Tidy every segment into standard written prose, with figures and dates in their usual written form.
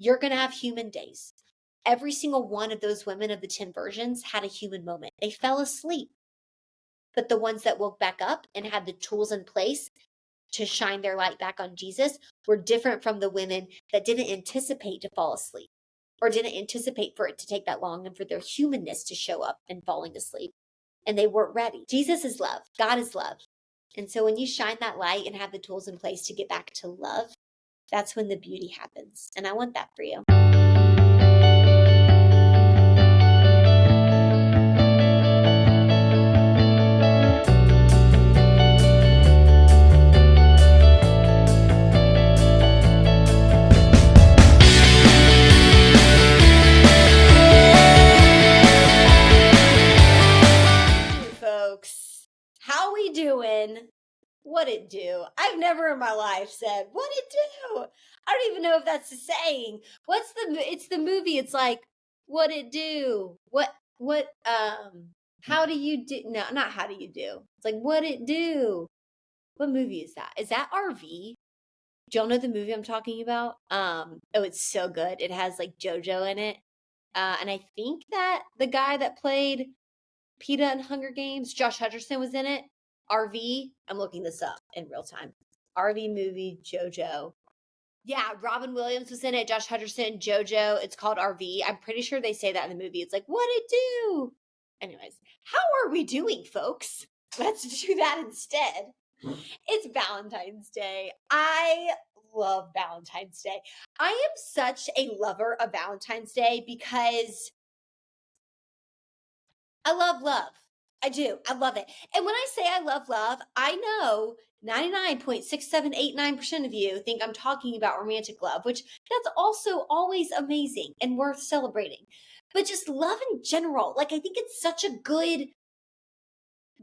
You're going to have human days. Every single one of those women of the 10 virgins had a human moment. They fell asleep. But the ones that woke back up and had the tools in place to shine their light back on Jesus were different from the women that didn't anticipate to fall asleep or didn't anticipate for it to take that long and for their humanness to show up and falling asleep. And they weren't ready. Jesus is love. God is love. And so when you shine that light and have the tools in place to get back to love, that's when the beauty happens. And I want that for you. Folks, how we doing? What it do? I've never in my life said, what it do? I don't even know if that's the saying. It's the movie. It's like, what it do? How do you do? No, not how do you do. It's like, what it do? What movie is that? Is that RV? Do y'all know the movie I'm talking about? Oh, it's so good. It has like JoJo in it. And I think that the guy that played PETA in Hunger Games, Josh Hutcherson was in it. RV, I'm looking this up in real time. RV movie, JoJo. Yeah, Robin Williams was in it, Josh Hutcherson, JoJo. It's called RV. I'm pretty sure they say that in the movie. It's like, what it do? Anyways, how are we doing, folks? Let's do that instead. It's Valentine's Day. I love Valentine's Day. I am such a lover of Valentine's Day because I love love. I do. I love it. And when I say I love love, I know 99.6789% of you think I'm talking about romantic love, which that's also always amazing and worth celebrating. But just love in general, like I think it's such a good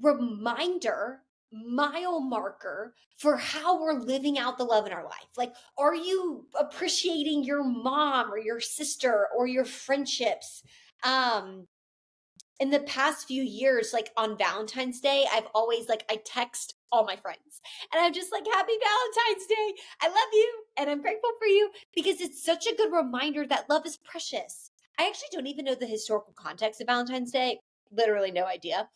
reminder, mile marker for how we're living out the love in our life. Like, are you appreciating your mom or your sister or your friendships? In the past few years, like on Valentine's Day, I've always I text all my friends and I'm just like, happy Valentine's Day. I love you and I'm grateful for you because it's such a good reminder that love is precious. I actually don't even know the historical context of Valentine's Day. Literally no idea.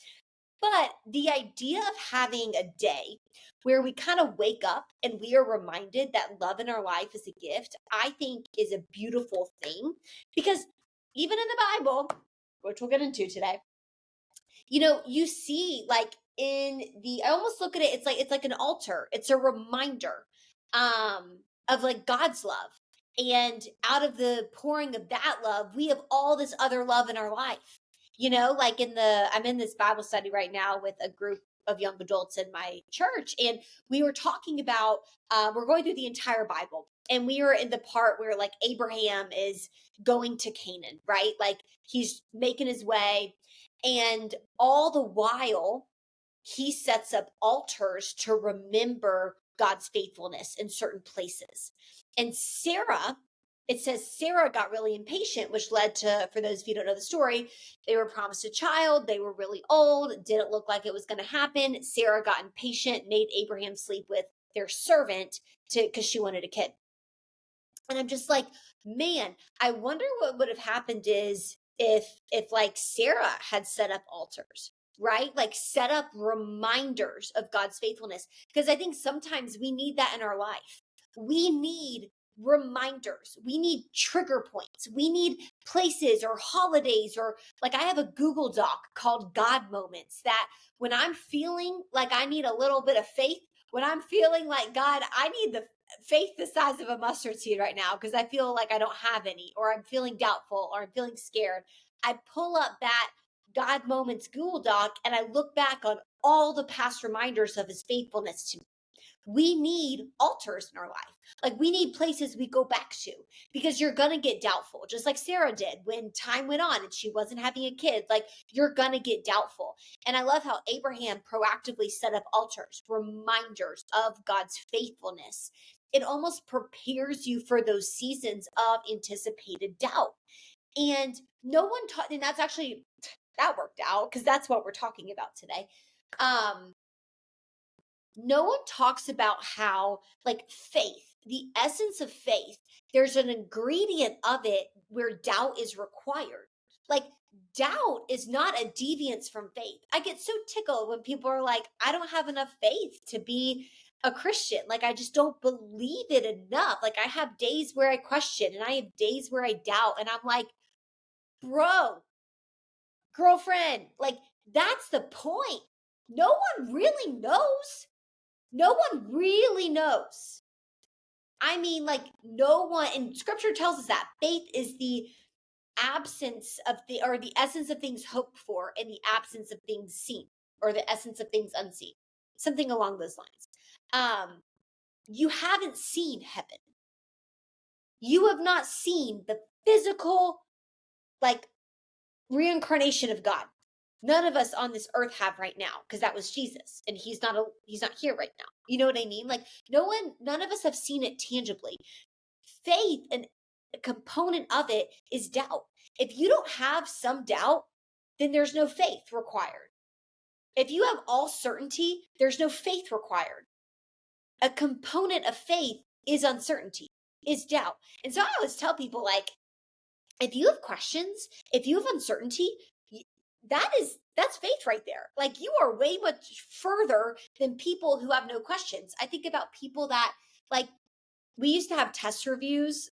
But the idea of having a day where we kind of wake up and we are reminded that love in our life is a gift, I think is a beautiful thing because even in the Bible, which we'll get into today, you see I almost look at it, it's like an altar. It's a reminder of like God's love. And out of the pouring of that love, we have all this other love in our life. I'm in this Bible study right now with a group of young adults in my church. And we were talking about, we're going through the entire Bible. And we were in the part where like Abraham is going to Canaan, right? Like he's making his way. And all the while, he sets up altars to remember God's faithfulness in certain places. And it says Sarah got really impatient, which led to, for those of you who don't know the story, they were promised a child. They were really old. Didn't look like it was going to happen. Sarah got impatient, made Abraham sleep with their servant because she wanted a kid. And I'm just like, man, I wonder what would have happened is if like Sarah had set up altars, right? Like set up reminders of God's faithfulness. Because I think sometimes we need that in our life. We need reminders. We need trigger points. We need places or holidays, or like I have a Google Doc called God Moments that when I'm feeling like I need a little bit of faith, when I'm feeling like, God, I need the faith the size of a mustard seed right now because I feel like I don't have any, or I'm feeling doubtful, or I'm feeling scared, I pull up that God Moments Google Doc and I look back on all the past reminders of his faithfulness to me. We need altars in our life. Like we need places we go back to because you're going to get doubtful, just like Sarah did when time went on and she wasn't having a kid. Like you're going to get doubtful. And I love how Abraham proactively set up altars, reminders of God's faithfulness. It almost prepares you for those seasons of anticipated doubt. And no one taught, and that's actually, that worked out because that's what we're talking about today. No one talks about how like faith the essence of faith, there's an ingredient of it where doubt is required. Like, doubt is not a deviance from faith. I get so tickled when people are like, I don't have enough faith to be a Christian. Like, I just don't believe it enough. Like, I have days where I question and I have days where I doubt. And I'm like, bro, girlfriend, like, that's the point. No one really knows. No one really knows. I mean, like, no one, and scripture tells us that faith is the absence of or the essence of things hoped for and the absence of things seen, or the essence of things unseen, something along those lines. You haven't seen heaven. You have not seen the physical, like, reincarnation of God. None of us on this earth have right now, because that was Jesus, and he's not here right now. You know what I mean? Like, none of us have seen it tangibly. Faith, and a component of it is doubt. If you don't have some doubt, then there's no faith required. If you have all certainty, there's no faith required. A component of faith is uncertainty, is doubt. And so I always tell people, like, if you have questions, if you have uncertainty, that's faith right there. Like, you are way much further than people who have no questions. I think about people that, like, we used to have test reviews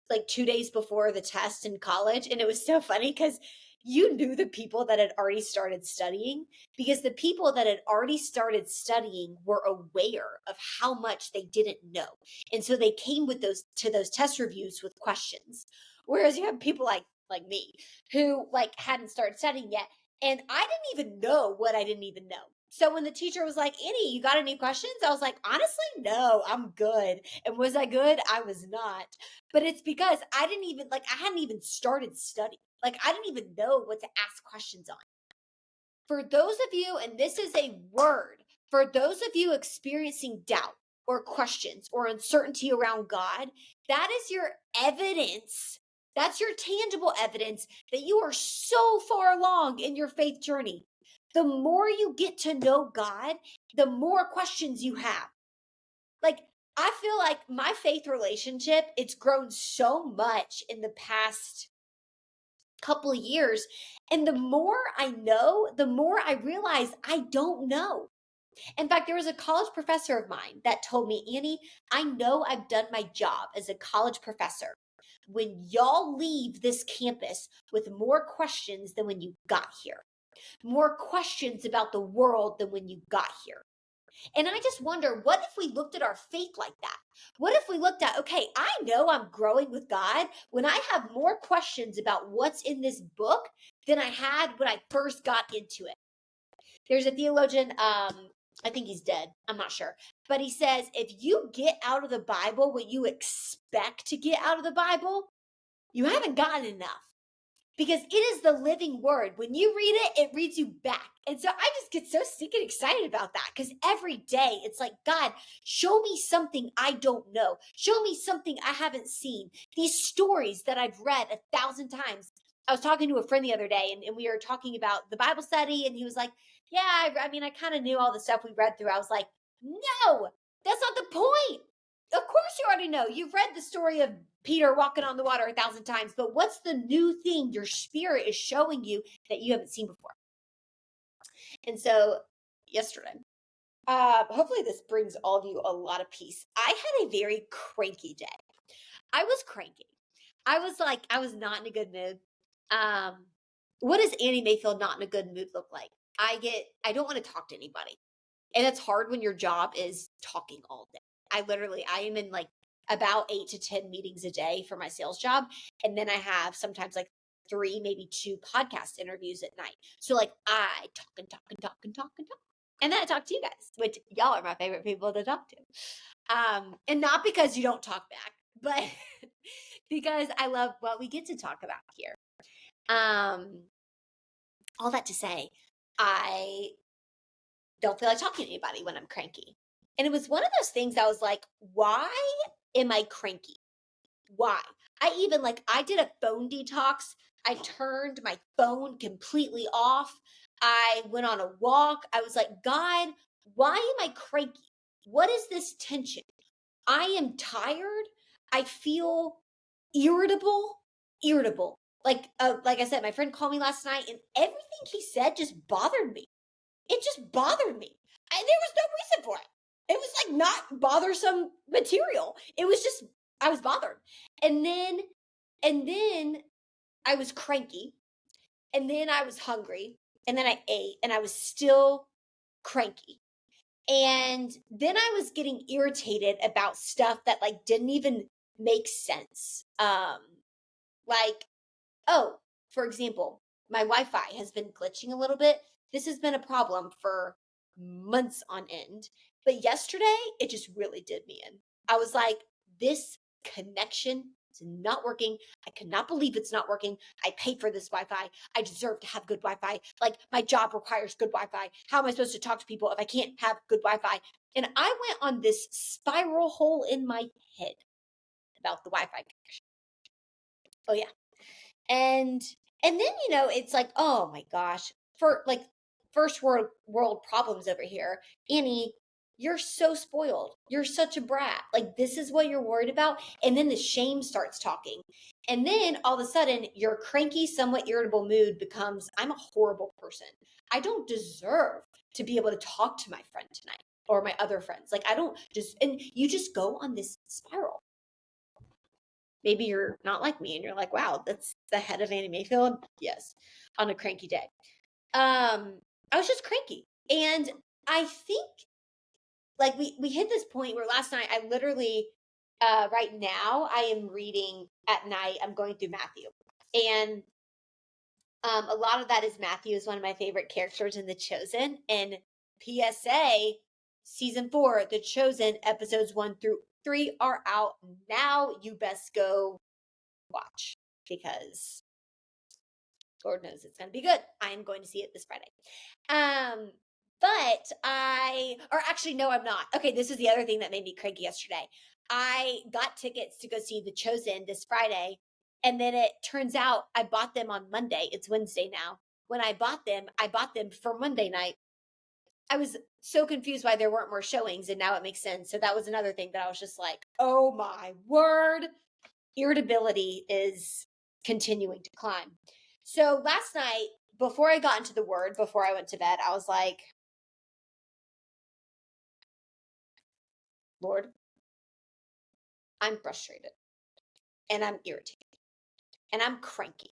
like 2 days before the test in college. And it was so funny because you knew the people that had already started studying, because the people that had already started studying were aware of how much they didn't know. And so they came with those test reviews with questions. Whereas you have people like me who, like, hadn't started studying yet. And I didn't even know what I didn't even know. So when the teacher was like, Annie, you got any questions? I was like, honestly, no, I'm good. And was I good? I was not. But it's because I hadn't even started studying. Like, I didn't even know what to ask questions on. For those of you, and this is a word, for those of you experiencing doubt or questions or uncertainty around God, that is your evidence. That's your tangible evidence that you are so far along in your faith journey. The more you get to know God, the more questions you have. Like, I feel like my faith relationship, it's grown so much in the past couple of years. And the more I know, the more I realize I don't know. In fact, there was a college professor of mine that told me, Annie, I know I've done my job as a college professor when y'all leave this campus with more questions than when you got here, more questions about the world than when you got here. And I just wonder, what if we looked at our faith like that? What if we looked at, okay, I know I'm growing with God when I have more questions about what's in this book than I had when I first got into it. There's a theologian, I think he's dead, I'm not sure, but he says, if you get out of the Bible what you expect to get out of the Bible, you haven't gotten enough. Because it is the living word. When you read it, it reads you back. And so I just get so stinking excited about that, because every day it's like, God, show me something I don't know. Show me something I haven't seen. These stories that I've read 1,000 times. I was talking to a friend the other day, and we were talking about the Bible study, and he was like, yeah, I mean, I kind of knew all the stuff we read through. I was like, no, that's not the point. Of course you already know. You've read the story of Peter walking on the water 1,000 times, but what's the new thing your spirit is showing you that you haven't seen before? And so yesterday, hopefully this brings all of you a lot of peace. I had a very cranky day. I was cranky. I was not in a good mood. What does Annie Mayfield not in a good mood look like? I don't want to talk to anybody. And it's hard when your job is talking all day. I am in like about 8 to 10 meetings a day for my sales job. And then I have sometimes like 3, maybe 2 podcast interviews at night. So like I talk and talk and talk and talk and talk. And then I talk to you guys, which y'all are my favorite people to talk to. And not because you don't talk back, but because I love what we get to talk about here. All that to say, I don't feel like talking to anybody when I'm cranky. And it was one of those things I was like, why am I cranky? Why? I did a phone detox. I turned my phone completely off. I went on a walk. I was like, God, why am I cranky? What is this tension? I am tired. I feel irritable. Like I said, my friend called me last night and everything he said just bothered me. It just bothered me. There was no reason for it. It was like not bothersome material. It was just, I was bothered. And then I was cranky. And then I was hungry. And then I ate and I was still cranky. And then I was getting irritated about stuff that like didn't even make sense. Like, oh, for example, my Wi-Fi has been glitching a little bit. This has been a problem for months on end. But yesterday, it just really did me in. I was like, this connection is not working. I cannot believe it's not working. I paid for this Wi-Fi. I deserve to have good Wi-Fi. Like, my job requires good Wi-Fi. How am I supposed to talk to people if I can't have good Wi-Fi? And I went on this spiral hole in my head about the Wi-Fi connection. Oh, yeah. And then it's like, oh my gosh, for like first world problems over here. Annie, you're so spoiled. You're such a brat. Like, this is what you're worried about. And then the shame starts talking. And then all of a sudden your cranky, somewhat irritable mood becomes, I'm a horrible person. I don't deserve to be able to talk to my friend tonight or my other friends. Like, I don't just, and you just go on this spiral. Maybe you're not like me and you're like, wow, that's the head of Annie Mayfield. Yes, on a cranky day. I was just cranky. And I think like we hit this point where last night I literally, right now I am reading at night. I'm going through Matthew. And a lot of that is Matthew is one of my favorite characters in The Chosen. And PSA, season 4, The Chosen, episodes 1 through 3 are out now. You best go watch because Lord knows it's going to be good. I am going to see it this Friday. Or actually, no, I'm not. Okay, this is the other thing that made me cranky yesterday. I got tickets to go see The Chosen this Friday, and then it turns out I bought them on Monday. It's Wednesday now. When I bought them for Monday night. I was so confused why there weren't more showings, and now it makes sense. So that was another thing that I was just like, oh my word. Irritability is continuing to climb. So last night, before I got into the word, before I went to bed, I was like, Lord, I'm frustrated and I'm irritated and I'm cranky.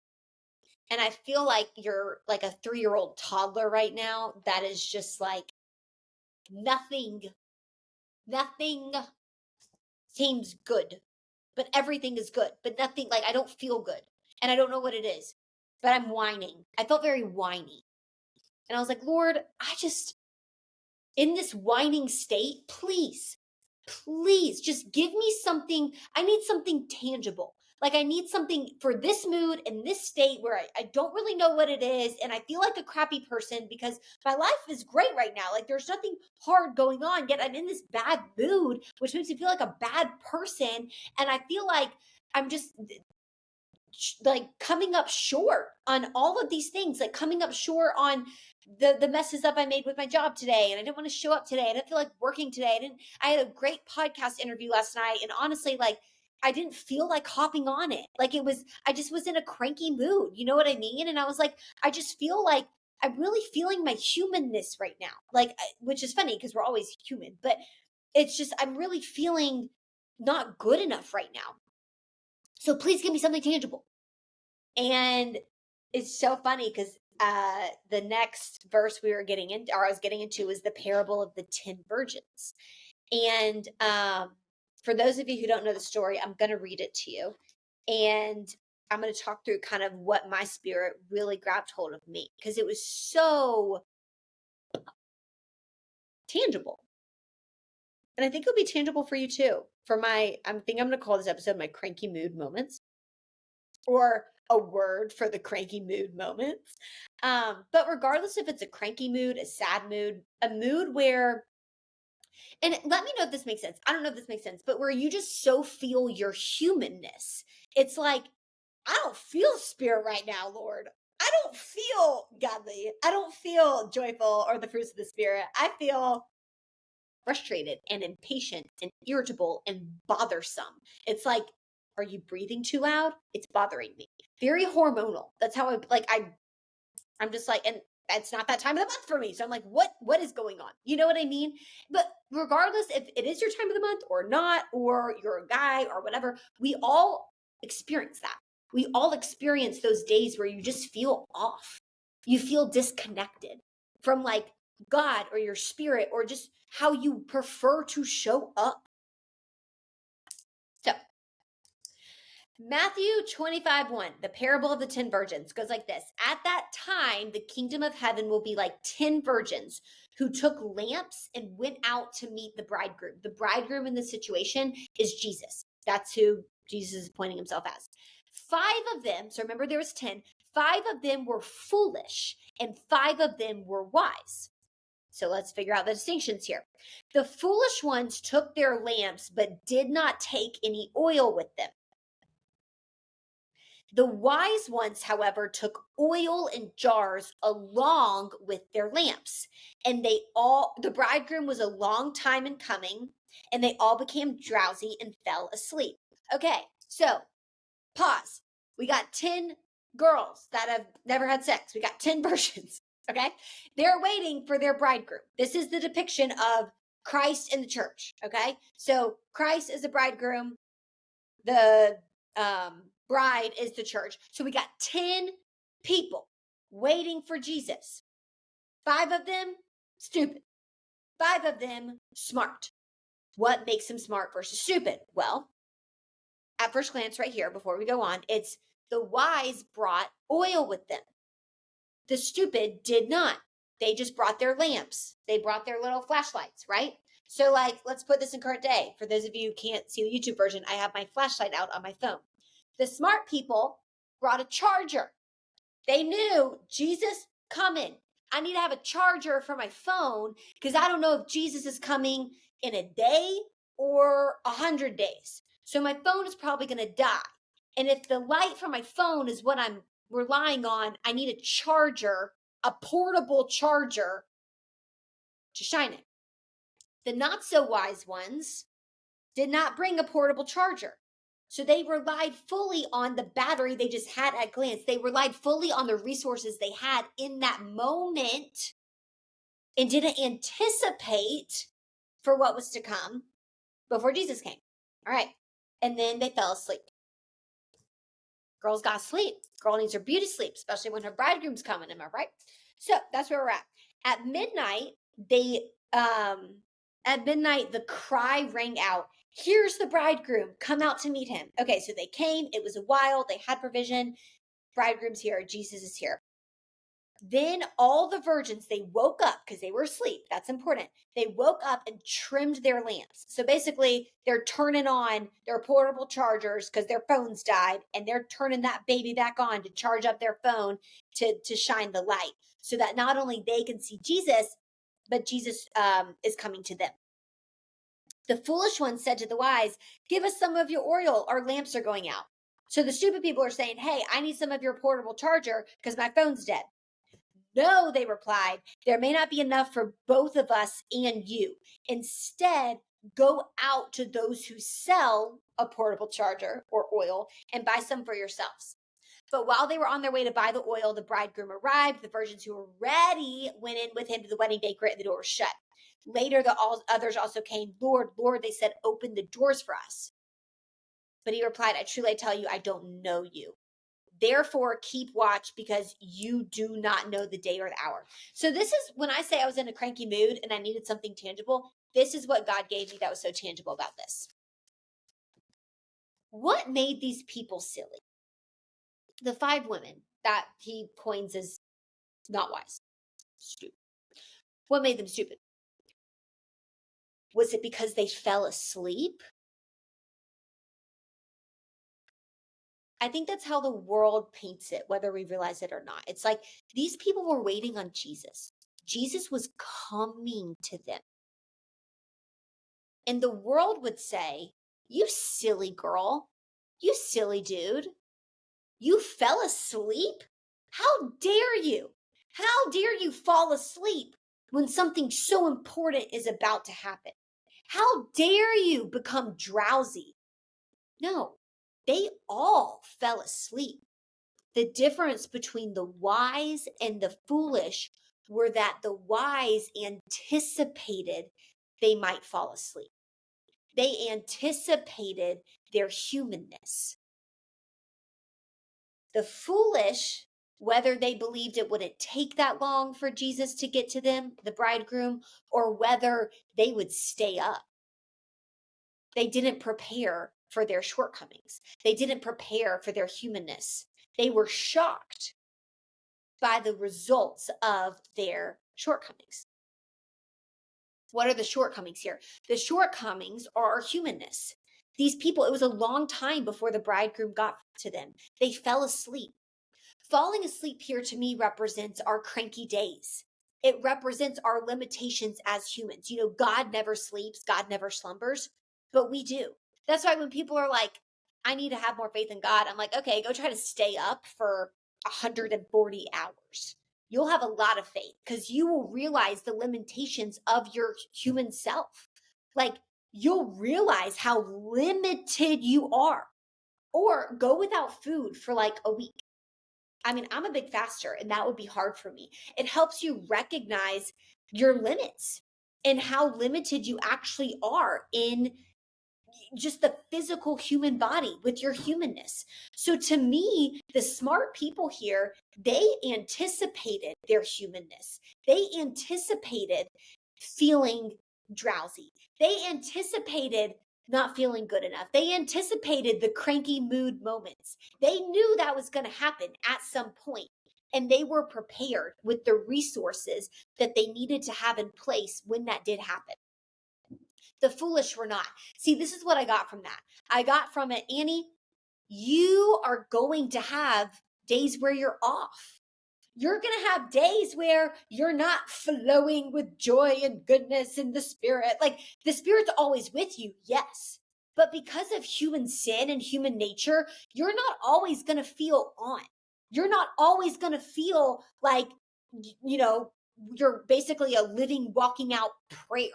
And I feel like you're like a 3-year-old toddler right now that is just like, nothing seems good, but everything is good, but nothing, like I don't feel good and I don't know what it is, but I'm whining. I felt very whiny. And I was like, Lord, in this whining state, please just give me something. I need something tangible. Like, I need something for this mood and this state where I don't really know what it is. And I feel like a crappy person because my life is great right now. Like, there's nothing hard going on, yet I'm in this bad mood, which makes me feel like a bad person. And I feel like I'm just like coming up short on all of these things, like coming up short on the messes up I made with my job today. And I didn't want to show up today. I didn't feel like working today. I had a great podcast interview last night. And honestly, like, I didn't feel like hopping on it. Like, I just was in a cranky mood. You know what I mean? And I was like, I just feel like I'm really feeling my humanness right now. Like, which is funny because we're always human, but it's just, I'm really feeling not good enough right now. So please give me something tangible. And it's so funny because the next verse I was getting into is the parable of the 10 virgins. And for those of you who don't know the story, I'm going to read it to you. And I'm going to talk through kind of what my spirit really grabbed hold of me because it was so tangible. And I think it'll be tangible for you too. I think I'm going to call this episode my cranky mood moments, or a word for the cranky mood moments. But regardless if it's a cranky mood, a sad mood, a mood where, and let me know if this makes sense. I don't know if this makes sense, but where you just so feel your humanness. It's like, I don't feel spirit right now, Lord. I don't feel godly. I don't feel joyful or the fruits of the spirit. I feel frustrated and impatient and irritable and bothersome. It's like, are you breathing too loud? It's bothering me. Very hormonal. That's how I'm just like, and it's not that time of the month for me. So I'm like, what is going on? You know what I mean? But regardless if it is your time of the month or not, or you're a guy or whatever, we all experience that. We all experience those days where you just feel off. You feel disconnected from like God or your spirit or just how you prefer to show up. So Matthew 25:1, the parable of the 10 virgins goes like this. At that time, the kingdom of heaven will be like 10 virgins who took lamps and went out to meet the bridegroom. The bridegroom in this situation is Jesus. That's who Jesus is pointing himself as. 5 of them, so remember there was 10, 5 of them were foolish and 5 of them were wise. So let's figure out the distinctions here. The foolish ones took their lamps but did not take any oil with them. The wise ones, however, took oil in jars along with their lamps. And the bridegroom was a long time in coming, and they all became drowsy and fell asleep. Okay, so pause. We got 10 girls that have never had sex. We got 10 virgins, okay? They're waiting for their bridegroom. This is the depiction of Christ in the church, okay? So Christ is the bridegroom. The bride is the church. So we got 10 people waiting for Jesus. 5 of them stupid. 5 of them smart. What makes them smart versus stupid? Well, at first glance right here, before we go on, it's the wise brought oil with them. The stupid did not. They just brought their lamps. They brought their little flashlights, right? So like, let's put this in current day. For those of you who can't see the YouTube version, I have my flashlight out on my phone. The smart people brought a charger. They knew Jesus coming. I need to have a charger for my phone because I don't know if Jesus is coming in a day or 100 days. So my phone is probably going to die. And if the light from my phone is what I'm relying on, I need a charger, a portable charger to shine it. The not so wise ones did not bring a portable charger. So they relied fully on the battery they just had at glance. They relied fully on the resources they had in that moment and didn't anticipate for what was to come before Jesus came. All right. And then they fell asleep. Girls got sleep. Girl needs her beauty sleep, especially when her bridegroom's coming. Am I right? So that's where we're at. At midnight, the cry rang out, "Here's the bridegroom, come out to meet him." Okay, so they came, it was a while, they had provision, bridegroom's here, Jesus is here. Then all the virgins, they woke up because they were asleep. That's important. They woke up and trimmed their lamps. So basically, they're turning on their portable chargers because their phones died, and they're turning that baby back on to charge up their phone to shine the light so that not only they can see Jesus, but Jesus is coming to them. The foolish one said to the wise, "Give us some of your oil. Our lamps are going out." So the stupid people are saying, "Hey, I need some of your portable charger because my phone's dead." "No," they replied, "there may not be enough for both of us and you. Instead, go out to those who sell a portable charger or oil and buy some for yourselves." But while they were on their way to buy the oil, the bridegroom arrived. The virgins who were ready went in with him to the wedding banquet, and the door was shut. Later, others also came. "Lord, Lord," they said, "open the doors for us." But he replied, "I truly tell you, I don't know you. Therefore, keep watch because you do not know the day or the hour." So this is when I say I was in a cranky mood and I needed something tangible. This is what God gave me that was so tangible about this. What made these people silly? The 5 women that he coins as not wise, stupid. What made them stupid? Was it because they fell asleep? I think that's how the world paints it, whether we realize it or not. It's like these people were waiting on Jesus. Jesus was coming to them. And the world would say, "You silly girl. You silly dude. You fell asleep? How dare you? How dare you fall asleep when something so important is about to happen? How dare you become drowsy? No, they all fell asleep. The difference between the wise and the foolish were that the wise anticipated they might fall asleep. They anticipated their humanness. The foolish, whether they believed it wouldn't take that long for Jesus to get to them, the bridegroom, or whether they would stay up, they didn't prepare for their shortcomings. They didn't prepare for their humanness. They were shocked by the results of their shortcomings. What are the shortcomings here? The shortcomings are our humanness. These people, it was a long time before the bridegroom got to them. They fell asleep. Falling asleep here to me represents our cranky days. It represents our limitations as humans. You know, God never sleeps, God never slumbers, but we do. That's why when people are like, I need to have more faith in God, I'm like, okay, go try to stay up for 140 hours. You'll have a lot of faith because you will realize the limitations of your human self. Like, you'll realize how limited you are. Or go without food for like a week. I mean, I'm a big faster and that would be hard for me. It helps you recognize your limits and how limited you actually are in just the physical human body with your humanness. So to me, the smart people here, they anticipated their humanness. They anticipated feeling drowsy. They anticipated not feeling good enough. They anticipated the cranky mood moments. They knew that was going to happen at some point, and they were prepared with the resources that they needed to have in place when that did happen. The foolish were not. See, this is what I got from that. I got from it, Annie, you are going to have days where you're off. You're going to have days where you're not flowing with joy and goodness in the spirit. Like, the spirit's always with you, yes. But because of human sin and human nature, you're not always going to feel on. You're not always going to feel like, you know, you're basically a living, walking out prayer.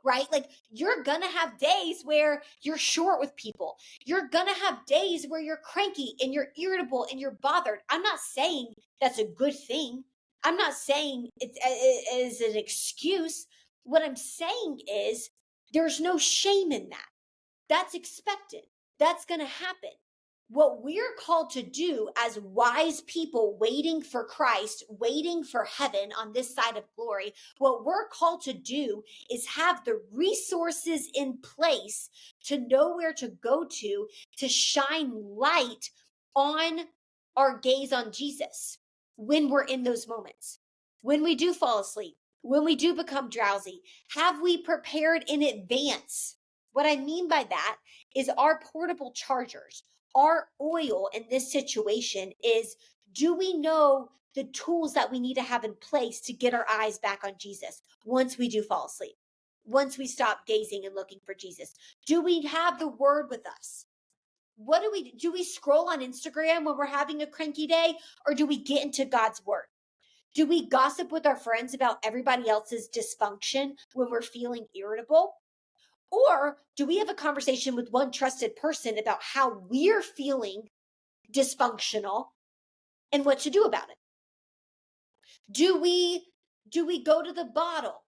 Right? Like, you're going to have days where you're short with people. You're going to have days where you're cranky and you're irritable and you're bothered. I'm not saying that's a good thing. I'm not saying it is an excuse. What I'm saying is there's no shame in that. That's expected. That's going to happen. What we're called to do as wise people waiting for Christ, waiting for heaven on this side of glory, what we're called to do is have the resources in place to know where to go to shine light on our gaze on Jesus when we're in those moments, when we do fall asleep, when we do become drowsy. Have we prepared in advance? What I mean by that is our portable chargers. Our oil in this situation is, do we know the tools that we need to have in place to get our eyes back on Jesus once we do fall asleep, once we stop gazing and looking for Jesus? Do we have the word with us? What do we scroll on Instagram when we're having a cranky day, or do we get into God's word? Do we gossip with our friends about everybody else's dysfunction when we're feeling irritable? Or do we have a conversation with one trusted person about how we're feeling dysfunctional and what to do about it? Do we go to the bottle?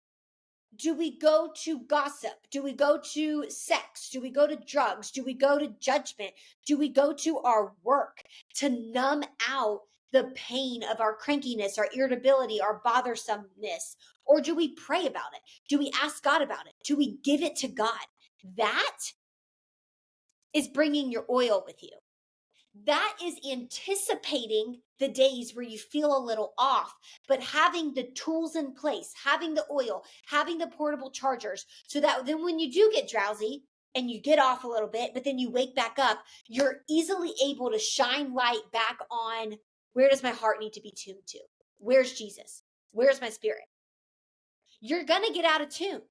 Do we go to gossip? Do we go to sex? Do we go to drugs? Do we go to judgment? Do we go to our work to numb out the pain of our crankiness, our irritability, our bothersomeness? Or do we pray about it? Do we ask God about it? Do we give it to God? That is bringing your oil with you. That is anticipating the days where you feel a little off, but having the tools in place, having the oil, having the portable chargers, so that then when you do get drowsy and you get off a little bit, but then you wake back up, you're easily able to shine light back on, where does my heart need to be tuned to? Where's Jesus? Where's my spirit? You're going to get out of tune.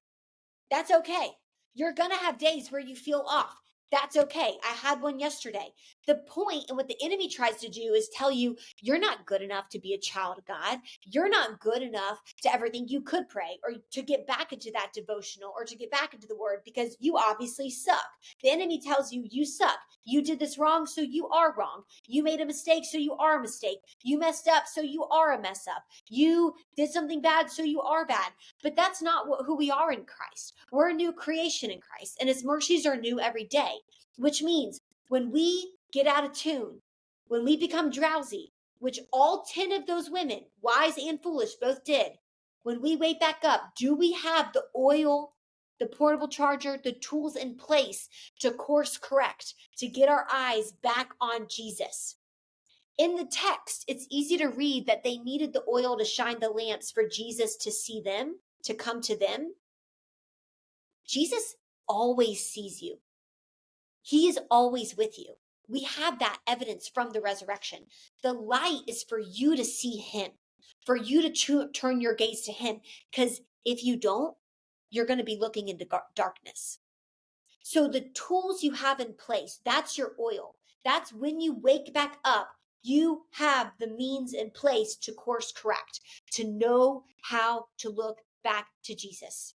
That's okay. You're going to have days where you feel off. That's okay. I had one yesterday. The point and what the enemy tries to do is tell you you're not good enough to be a child of God. You're not good enough to ever think you could pray or to get back into that devotional or to get back into the word because you obviously suck. The enemy tells you you suck. You did this wrong, so you are wrong. You made a mistake, so you are a mistake. You messed up, so you are a mess up. You did something bad, so you are bad. But that's not who we are in Christ. We're a new creation in Christ, and his mercies are new every day, which means when we get out of tune, when we become drowsy, which all 10 of those women, wise and foolish, both did, when we wake back up, do we have the oil, the portable charger, the tools in place to course correct, to get our eyes back on Jesus? In the text, it's easy to read that they needed the oil to shine the lamps for Jesus to see them, to come to them. Jesus always sees you. He is always with you. We have that evidence from the resurrection. The light is for you to see him, for you to turn your gaze to him, because if you don't, you're going to be looking into darkness. So the tools you have in place, that's your oil. That's when you wake back up, you have the means in place to course correct, to know how to look back to Jesus.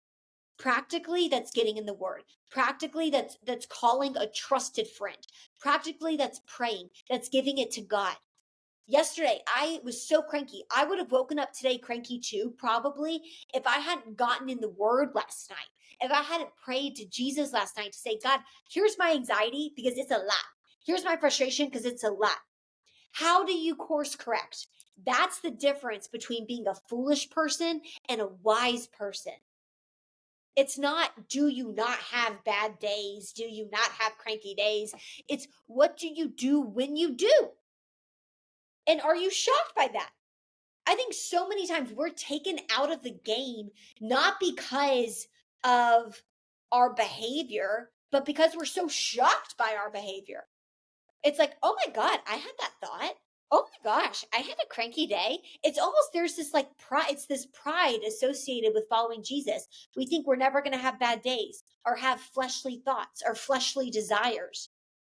Practically, that's getting in the word. Practically, that's calling a trusted friend. Practically, that's praying. That's giving it to God. Yesterday, I was so cranky. I would have woken up today cranky too, probably, if I hadn't gotten in the word last night. If I hadn't prayed to Jesus last night to say, God, here's my anxiety because it's a lot. Here's my frustration because it's a lot. How do you course correct? That's the difference between being a foolish person and a wise person. It's not, do you not have bad days? Do you not have cranky days? It's what do you do when you do? And are you shocked by that? I think so many times we're taken out of the game, not because of our behavior, but because we're so shocked by our behavior. It's like, oh my God, I had that thought. Oh my gosh, I had a cranky day. It's almost, there's this like pride, it's this pride associated with following Jesus. We think we're never going to have bad days or have fleshly thoughts or fleshly desires.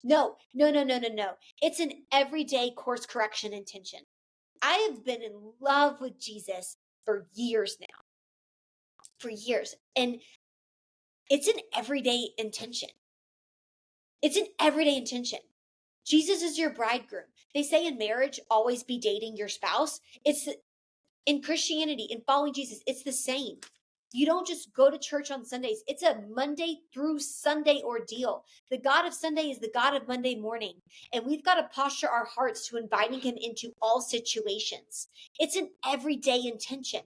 No. It's an everyday course correction intention. I have been in love with Jesus for years now. For years. And it's an everyday intention. It's an everyday intention. Jesus is your bridegroom. They say in marriage, always be dating your spouse. It's in Christianity, in following Jesus, it's the same. You don't just go to church on Sundays. It's a Monday through Sunday ordeal. The God of Sunday is the God of Monday morning. And we've got to posture our hearts to inviting him into all situations. It's an everyday intention.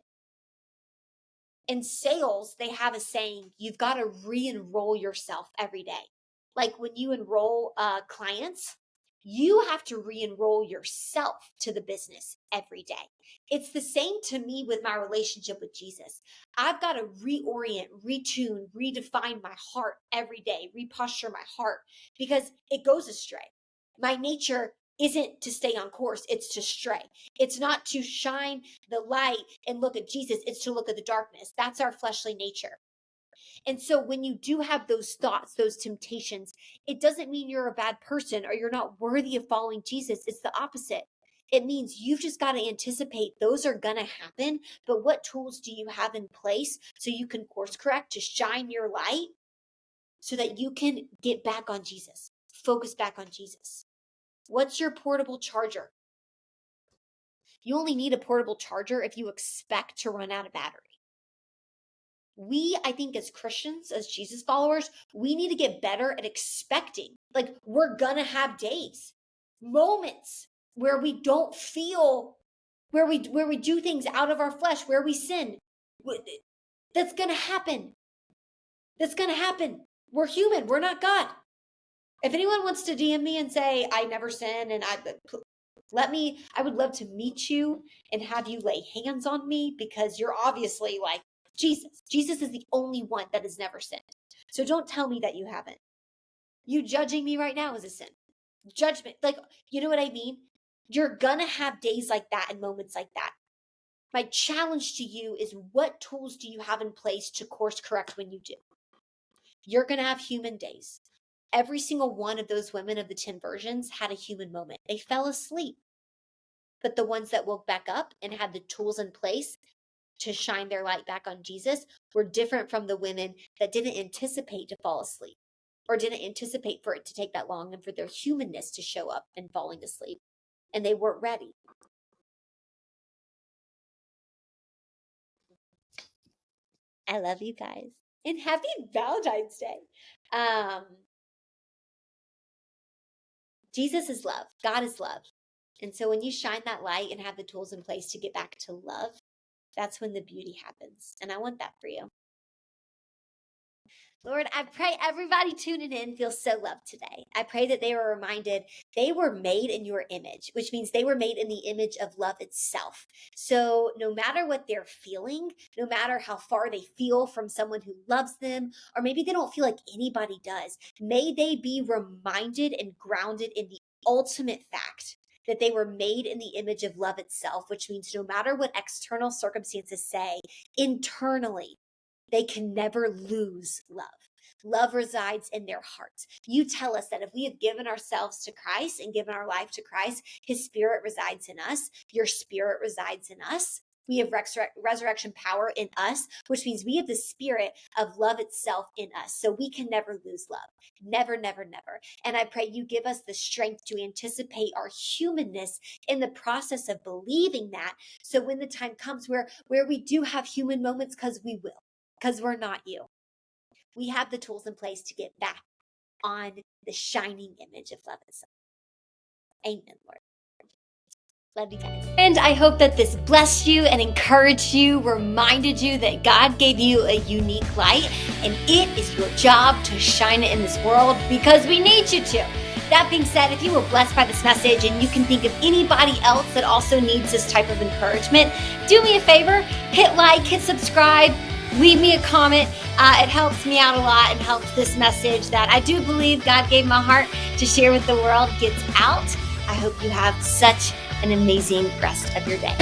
In sales, they have a saying, you've got to re-enroll yourself every day. Like when you enroll clients, you have to re-enroll yourself to the business every day. It's the same to me with my relationship with Jesus. I've got to reorient, retune, redefine my heart every day, reposture my heart because it goes astray. My nature isn't to stay on course, it's to stray. It's not to shine the light and look at Jesus, it's to look at the darkness. That's our fleshly nature. And so when you do have those thoughts, those temptations, it doesn't mean you're a bad person or you're not worthy of following Jesus. It's the opposite. It means you've just got to anticipate those are going to happen. But what tools do you have in place so you can course correct to shine your light so that you can get back on Jesus, focus back on Jesus? What's your portable charger? You only need a portable charger if you expect to run out of battery. I think as Christians, as Jesus followers, we need to get better at expecting. Like we're gonna have days, moments where we don't feel, where we do things out of our flesh, where we sin. That's gonna happen. That's gonna happen. We're human. We're not God. If anyone wants to DM me and say I never sin, and I would love to meet you and have you lay hands on me because you're obviously like Jesus. Jesus is the only one that has never sinned. So don't tell me that you haven't. You judging me right now is a sin. Judgment, like, you know what I mean? You're gonna have days like that and moments like that. My challenge to you is what tools do you have in place to course correct when you do? You're gonna have human days. every single one of those women of the 10 virgins had a human moment. They fell asleep. But the ones that woke back up and had the tools in place to shine their light back on Jesus were different from the women that didn't anticipate to fall asleep or didn't anticipate for it to take that long and for their humanness to show up and falling asleep. And they weren't ready. I love you guys. And happy Valentine's Day. Jesus is love. God is love. And so when you shine that light and have the tools in place to get back to love, that's when the beauty happens. And I want that for you. Lord, I pray everybody tuning in feels so loved today. I pray that they were reminded they were made in your image, which means they were made in the image of love itself. So no matter what they're feeling, no matter how far they feel from someone who loves them, or maybe they don't feel like anybody does, may they be reminded and grounded in the ultimate fact that they were made in the image of love itself, which means no matter what external circumstances say, internally, they can never lose love. Love resides in their hearts. You tell us that if we have given ourselves to Christ and given our life to Christ, his spirit resides in us. Your spirit resides in us. We have resurrection power in us, which means we have the spirit of love itself in us. So we can never lose love. Never, never, never. And I pray you give us the strength to anticipate our humanness in the process of believing that. So when the time comes where we do have human moments, because we will, because we're not you, we have the tools in place to get back on the shining image of love itself. Amen, Lord. Love you guys. And I hope that this blessed you and encouraged you, reminded you that God gave you a unique light, and it is your job to shine it in this world because we need you to. That being said, if you were blessed by this message and you can think of anybody else that also needs this type of encouragement, do me a favor, hit like, hit subscribe, leave me a comment. It helps me out a lot and helps this message that I do believe God gave my heart to share with the world gets out. I hope you have such an amazing rest of your day.